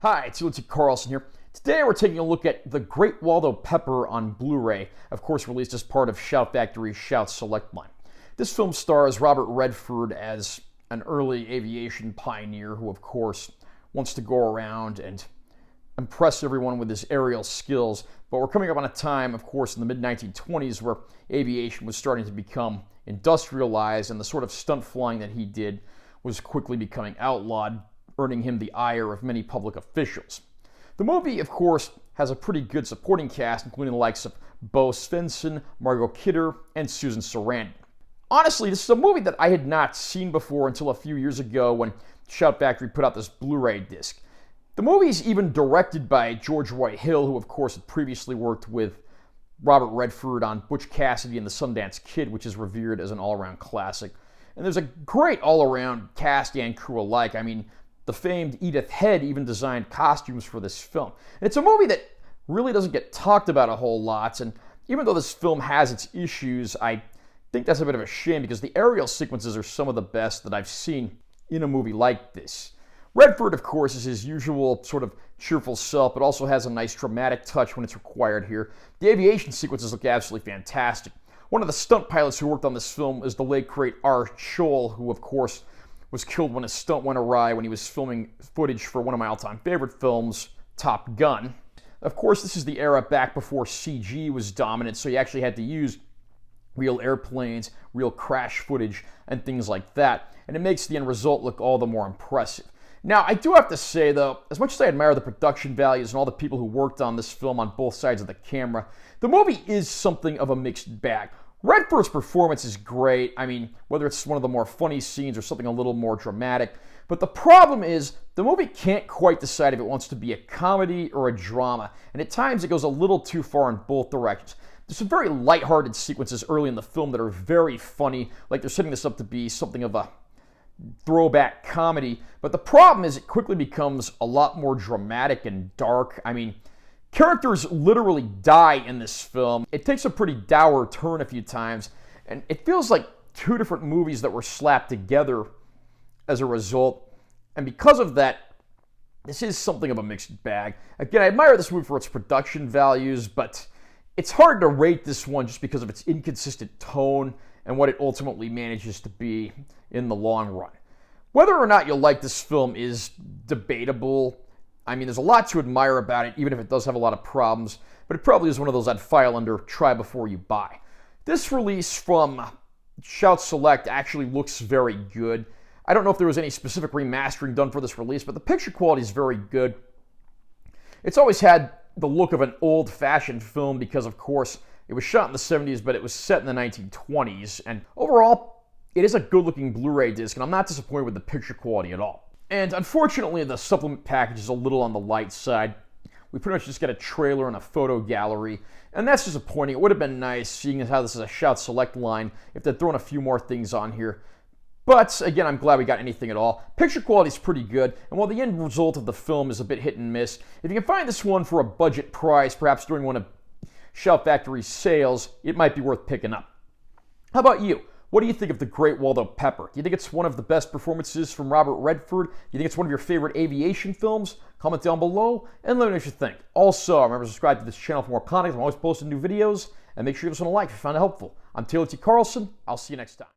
Hi, it's Lindsay Carlson here. Today we're taking a look at The Great Waldo Pepper on Blu-ray, of course released as part of Shout Factory's Shout Select line. This film stars Robert Redford as an early aviation pioneer who, of course, wants to go around and impress everyone with his aerial skills. But we're coming up on a time, of course, in the mid-1920s where aviation was starting to become industrialized, and the sort of stunt flying that he did was quickly becoming outlawed, earning him the ire of many public officials. The movie, of course, has a pretty good supporting cast, including the likes of Bo Svensson, Margot Kidder, and Susan Sarandon. Honestly, this is a movie that I had not seen before until a few years ago when Shout Factory put out this Blu-ray disc. The movie is even directed by George White Hill, who of course had previously worked with Robert Redford on Butch Cassidy and the Sundance Kid, which is revered as an all-around classic. And there's a great all-around cast and crew alike. I mean, the famed Edith Head even designed costumes for this film. And it's a movie that really doesn't get talked about a whole lot, and even though this film has its issues, I think that's a bit of a shame because the aerial sequences are some of the best that I've seen in a movie like this. Redford, of course, is his usual sort of cheerful self, but also has a nice dramatic touch when it's required here. The aviation sequences look absolutely fantastic. One of the stunt pilots who worked on this film is the late great R. Scholl, who, of course, was killed when his stunt went awry when he was filming footage for one of my all-time favorite films, Top Gun. Of course, this is the era back before CG was dominant, so you actually had to use real airplanes, real crash footage, and things like that, and it makes the end result look all the more impressive. Now, I do have to say, though, as much as I admire the production values and all the people who worked on this film on both sides of the camera, the movie is something of a mixed bag. Redford's performance is great. I mean, whether it's one of the more funny scenes or something a little more dramatic. But the problem is, the movie can't quite decide if it wants to be a comedy or a drama. And at times, it goes a little too far in both directions. There's some very lighthearted sequences early in the film that are very funny, like they're setting this up to be something of a throwback comedy. But the problem is it quickly becomes a lot more dramatic and dark. I mean, characters literally die in this film. It takes a pretty dour turn a few times, and it feels like two different movies that were slapped together as a result. And because of that, this is something of a mixed bag. Again, I admire this movie for its production values, but it's hard to rate this one just because of its inconsistent tone and what it ultimately manages to be in the long run. Whether or not you'll like this film is debatable. I mean, there's a lot to admire about it, even if it does have a lot of problems, but it probably is one of those I'd file under try before you buy. This release from Shout Select actually looks very good. I don't know if there was any specific remastering done for this release, but the picture quality is very good. It's always had the look of an old-fashioned film because, of course, it was shot in the 70s, but it was set in the 1920s, and overall, it is a good-looking Blu-ray disc, and I'm not disappointed with the picture quality at all. And unfortunately, the supplement package is a little on the light side. We pretty much just get a trailer and a photo gallery, and that's disappointing. It would have been nice, seeing as how this is a Shout Select line, if they'd thrown a few more things on here. But, again, I'm glad we got anything at all. Picture quality is pretty good, and while the end result of the film is a bit hit and miss, if you can find this one for a budget price, perhaps during one of Shout Factory's sales, it might be worth picking up. How about you? What do you think of The Great Waldo Pepper? Do you think it's one of the best performances from Robert Redford? Do you think it's one of your favorite aviation films? Comment down below and let me know what you think. Also, remember to subscribe to this channel for more content. I'm always posting new videos. And make sure you give this one a like if you found it helpful. I'm Taylor T. Carlson. I'll see you next time.